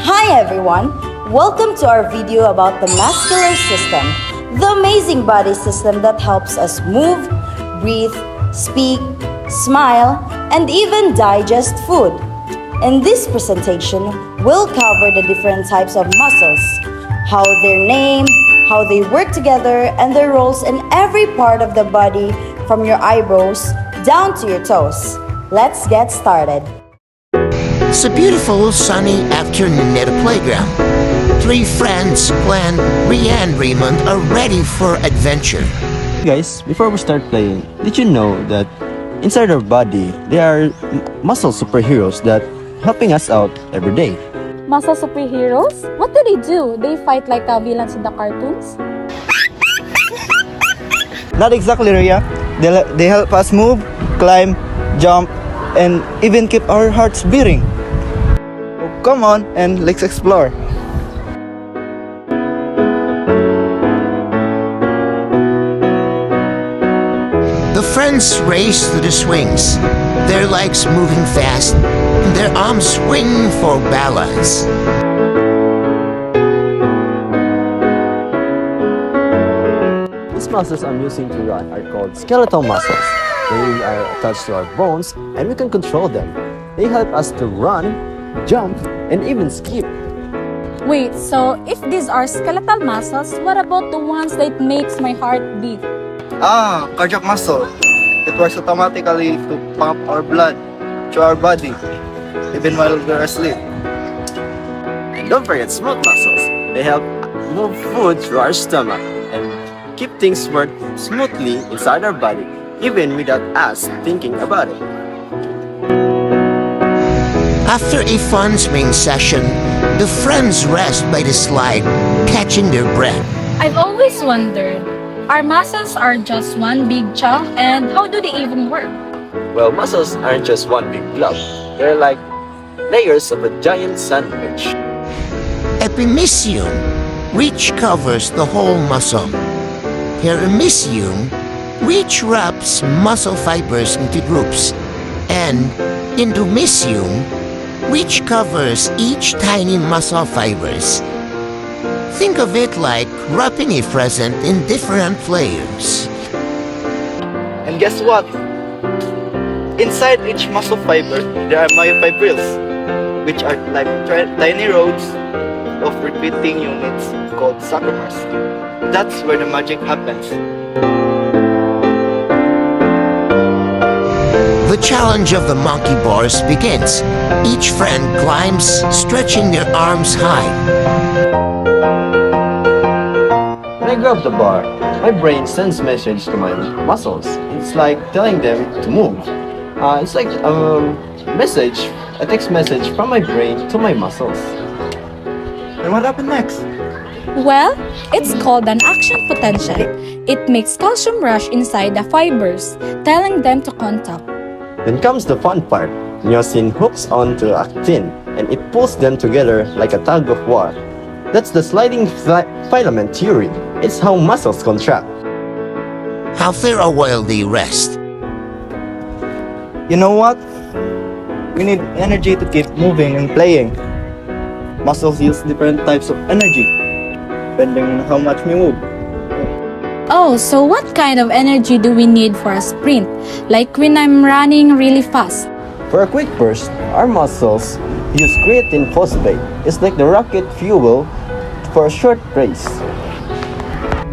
Hi everyone! Welcome to our video about the muscular system, the amazing body system that helps us move, breathe, speak, smile, and even digest food. In this presentation, we'll cover the different types of muscles, how they're named, how they work together, and their roles in every part of the body from your eyebrows down to your toes. Let's get started. It's a beautiful sunny afternoon at a playground. Three friends, Glenn, Rhea, and Raymond, are ready for adventure. Guys, before we start playing, did you know that inside our body, there are muscle superheroes that helping us out every day? Muscle superheroes? What do? They fight like villains in the cartoons? Not exactly, Rhea. They help us move, climb, jump, and even keep our hearts beating. So come on and let's explore. The friends race to the swings, their legs moving fast, and their arms swinging for balance. These muscles I'm using to run are called skeletal muscles. They are attached to our bones and we can control them. They help us to run, jump, and even skip. Wait, so if these are skeletal muscles, what about the ones that makes my heart beat? Cardiac muscle. It works automatically to pump our blood to our body, even while we're asleep. And don't forget smooth muscles. They help move food through our stomach and keep things work smoothly inside our body, even without us thinking about it. After a fun swing session, the friends rest by the slide, catching their breath. I've always wondered, our muscles are just one big chunk, and how do they even work? Well, muscles aren't just one big blob. They're like layers of a giant sandwich. Epimysium, which covers the whole muscle. Perimysium, which wraps muscle fibers into groups. And endomysium, which covers each tiny muscle fibers. Think of it like wrapping a present in different layers. And guess what? Inside each muscle fiber, there are myofibrils, which are like tiny rows of repeating units called sarcomeres. That's where the magic happens. The challenge of the monkey bars begins. Each friend climbs, stretching their arms high. When I grab the bar, my brain sends message to my muscles. It's like telling them to move. It's like a message, a text message from my brain to my muscles. And what happened next? Well, it's called an action potential. It makes calcium rush inside the fibers, telling them to contact. Then comes the fun part. Myosin hooks onto actin and it pulls them together like a tug of war. That's the sliding filament theory. It's how muscles contract. After a while, they rest. You know what? We need energy to keep moving and playing. Muscles use different types of energy, depending on how much we move. Oh, so what kind of energy do we need for a sprint? Like when I'm running really fast? For a quick burst, our muscles use creatine phosphate. It's like the rocket fuel for a short race.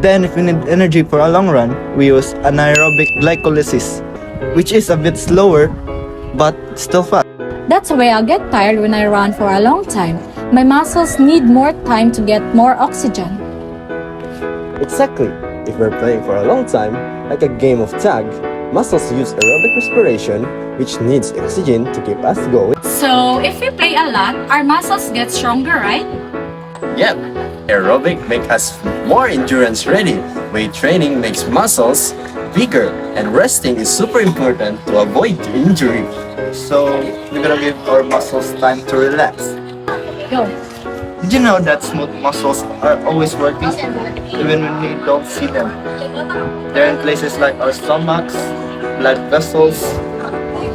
Then, if we need energy for a long run, we use anaerobic glycolysis, which is a bit slower, but still fast. That's why I'll get tired when I run for a long time. My muscles need more time to get more oxygen. Exactly. If we're playing for a long time, like a game of tag, muscles use aerobic respiration, which needs oxygen to keep us going. So, if we play a lot, our muscles get stronger, right? Yep. Aerobic makes us more endurance ready. Weight training makes muscles bigger, and resting is super important to avoid injury. So, we're gonna give our muscles time to relax. Go. Did you know that smooth muscles are always working, even when we don't see them? They're in places like our stomachs, blood vessels,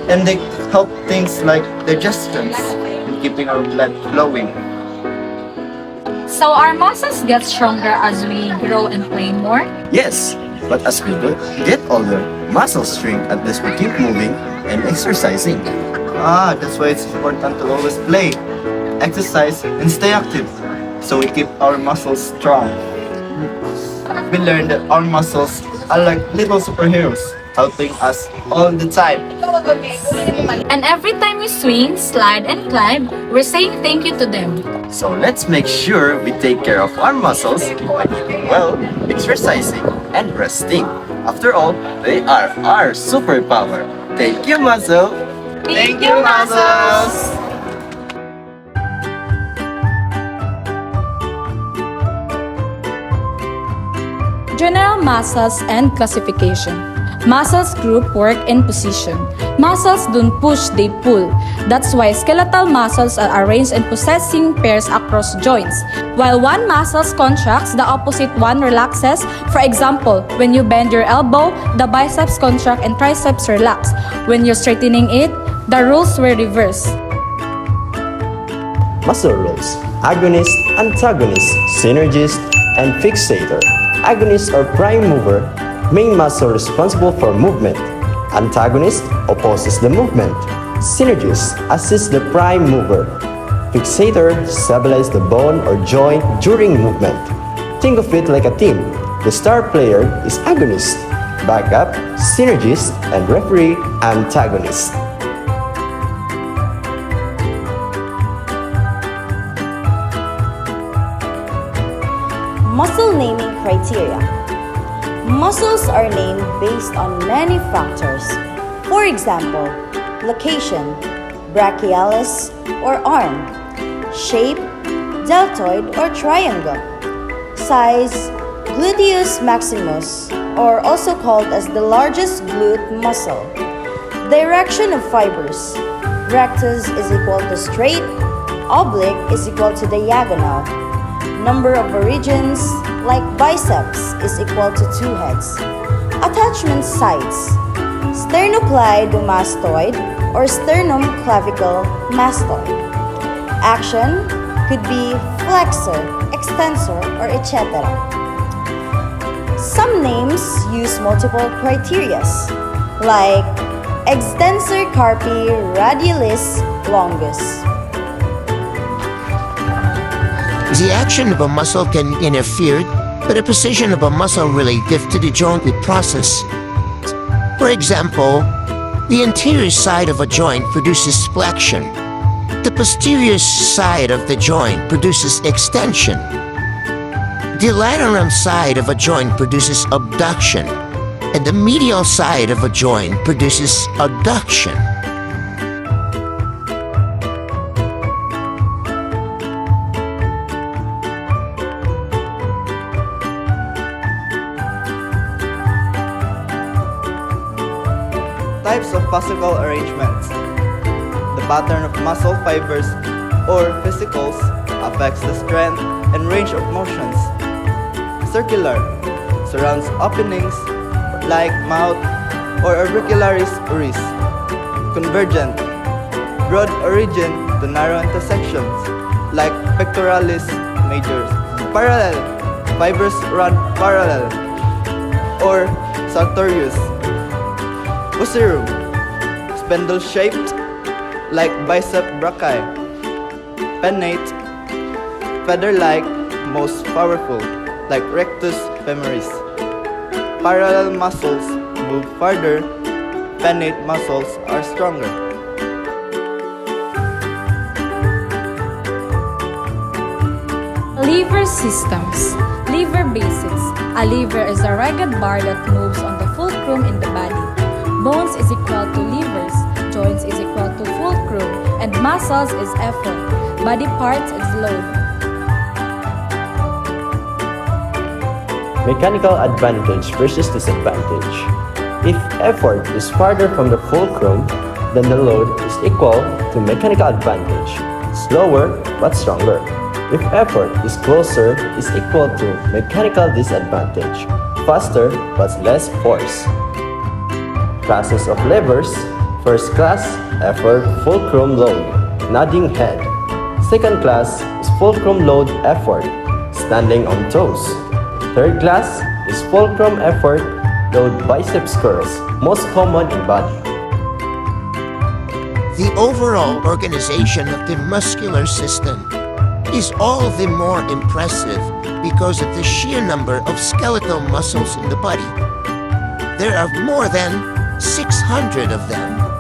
and they help things like digestions in keeping our blood flowing. So our muscles get stronger as we grow and play more. Yes, but as we get older, muscles shrink unless we keep moving and exercising. That's why it's important to always play, exercise, and stay active so we keep our muscles strong. We learned that our muscles are like little superheroes, helping us all the time. And every time we swing, slide, and climb, we're saying thank you to them. So let's make sure we take care of our muscles by eating well, exercising, and resting. After all, they are our superpower. Thank you, muscle! Thank you, muscles! General muscles and classification. Muscles group work in position. Muscles don't push, they pull. That's why skeletal muscles are arranged in possessing pairs across joints. While one muscle contracts, the opposite one relaxes. For example, when you bend your elbow, the biceps contract and triceps relax. When you're straightening it, the roles were reversed. Muscle roles: agonist, antagonist, synergist, and fixator. Agonist or prime mover, main muscle responsible for movement. Antagonist opposes the movement. Synergist assists the prime mover. Fixator stabilizes the bone or joint during movement. Think of it like a team. The star player is agonist, backup, synergist, and referee antagonist. Muscle naming criteria. Muscles are named based on many factors. For example, location, brachialis or arm, shape, deltoid or triangle, size, gluteus maximus, or also called as the largest glute muscle, direction of fibers, rectus is equal to straight, oblique is equal to diagonal, number of origins, like biceps, is equal to 2 heads. Attachment sites, sternocleidomastoid or sternum-clavicle mastoid. Action could be flexor, extensor, or etc. Some names use multiple criteria, like extensor carpi radialis longus. The action of a muscle can interfere with the position of a muscle relative to the joint process. For example, the anterior side of a joint produces flexion. The posterior side of the joint produces extension. The lateral side of a joint produces abduction, and the medial side of a joint produces adduction. Types of fascicle arrangements. The pattern of muscle fibers or vesicles affects the strength and range of motions. Circular surrounds openings like mouth or auricularis oris. Convergent, broad origin to narrow intersections like pectoralis major. Parallel, fibers run parallel or sartorius. Oserum, spindle-shaped like bicep brachii. Pennate, feather-like, most powerful like rectus femoris. Parallel muscles move farther, pennate muscles are stronger. Lever systems. Lever basics. A lever is a ragged bar that moves on the fulcrum in the body. Bones is equal to levers, joints is equal to fulcrum, and muscles is effort. Body parts is load. Mechanical advantage versus disadvantage. If effort is farther from the fulcrum, then the load is equal to mechanical advantage, slower but stronger. If effort is closer, is equal to mechanical disadvantage, faster but less force. Classes of levers. First class, effort, fulcrum load, nodding head. Second class is fulcrum load effort, standing on toes. Third class is fulcrum effort load biceps curls, most common in body. The overall organization of the muscular system is all the more impressive because of the sheer number of skeletal muscles in the body. There are more than 600 of them.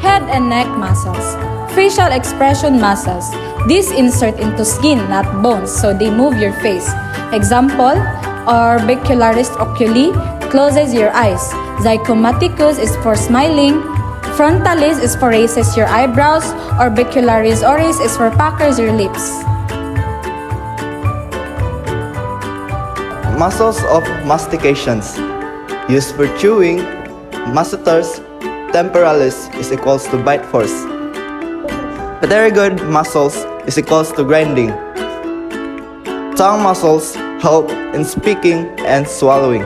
Head and neck muscles. Facial expression muscles. These insert into skin, not bones, so they move your face. Example, orbicularis oculi closes your eyes. Zygomaticus is for smiling. Frontalis is for raises your eyebrows. Orbicularis oris is for puckers your lips. Muscles of mastications. Used for chewing, masseters temporalis is equals to bite force. Pterygoid muscles is equals to grinding. Tongue muscles help in speaking and swallowing.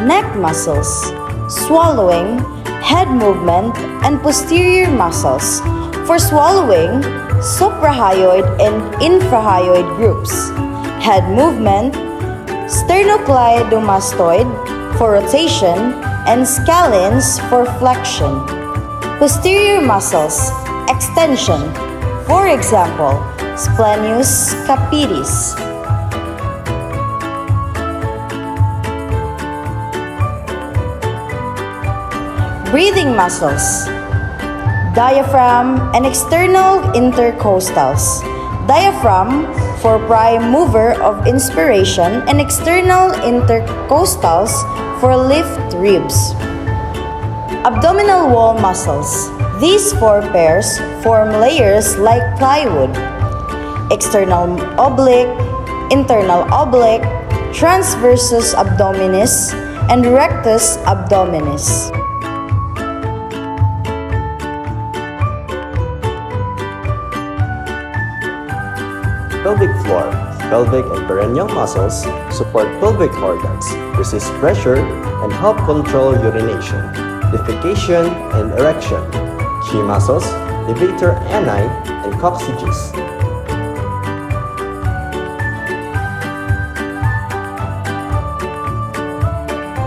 Neck muscles, swallowing, head movement, and posterior muscles. For swallowing, suprahyoid and infrahyoid groups. Head movement, sternocleidomastoid for rotation, and scalene for flexion. Posterior muscles, extension. For example, splenius capitis. Breathing muscles, diaphragm and external intercostals. Diaphragm for prime mover of inspiration and external intercostals for lift ribs. Abdominal wall muscles. These four pairs form layers like plywood. External oblique, internal oblique, transversus abdominis, and rectus abdominis. Pelvic floor. Pelvic and perineal muscles support pelvic organs, resist pressure, and help control urination, defecation, and erection. Chi muscles, levator ani, and coccygeus.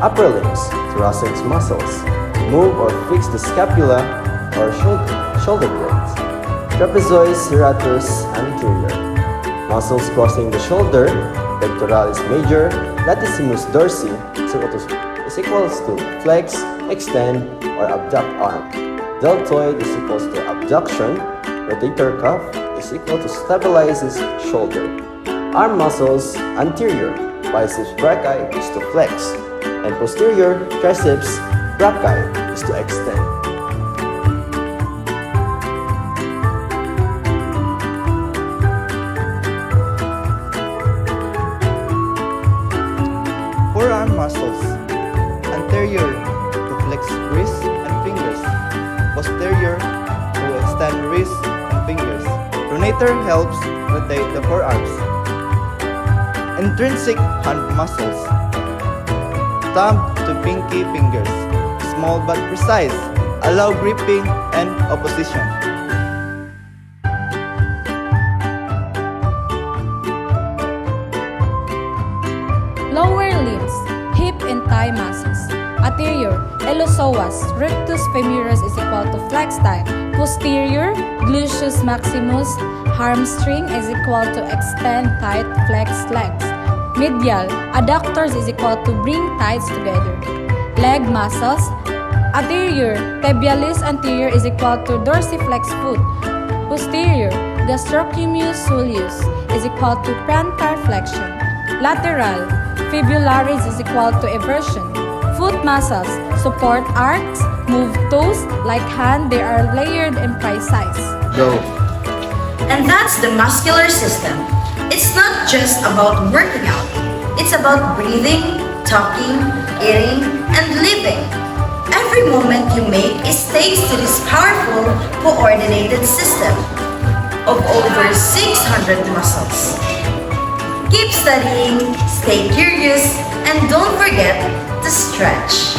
Upper limbs, thoracic muscles, move or fix the scapula or shoulder blades. Trapezoid serratus anterior. Muscles crossing the shoulder, pectoralis major, latissimus dorsi is equals to flex, extend, or abduct arm. Deltoid is equals to abduction. Rotator cuff is equal to stabilizes shoulder. Arm muscles anterior, biceps brachii is to flex, and posterior triceps brachii is to extend. Forearm muscles. Anterior to flex wrists and fingers. Posterior to extend wrists and fingers. Pronator helps rotate the forearms. Intrinsic hand muscles. Thumb to pinky fingers. Small but precise. Allow gripping and opposition. Lower limbs, hip and thigh muscles. Anterior, iliopsoas, rectus femoris is equal to flex thigh. Posterior, gluteus maximus, hamstring is equal to extend tight flex legs. Medial, adductors is equal to bring thighs together. Leg muscles, anterior, tibialis anterior is equal to dorsiflex foot. Posterior, gastrocnemius soleus is equal to plantar flexion. Lateral, fibularis is equal to eversion. Foot muscles support arcs, move toes, like hand, they are layered and precise. Go. And that's the muscular system. It's not just about working out. It's about breathing, talking, eating, and living. Every moment you make is thanks to this powerful, coordinated system of over 600 muscles. Keep studying, stay curious, and don't forget to stretch.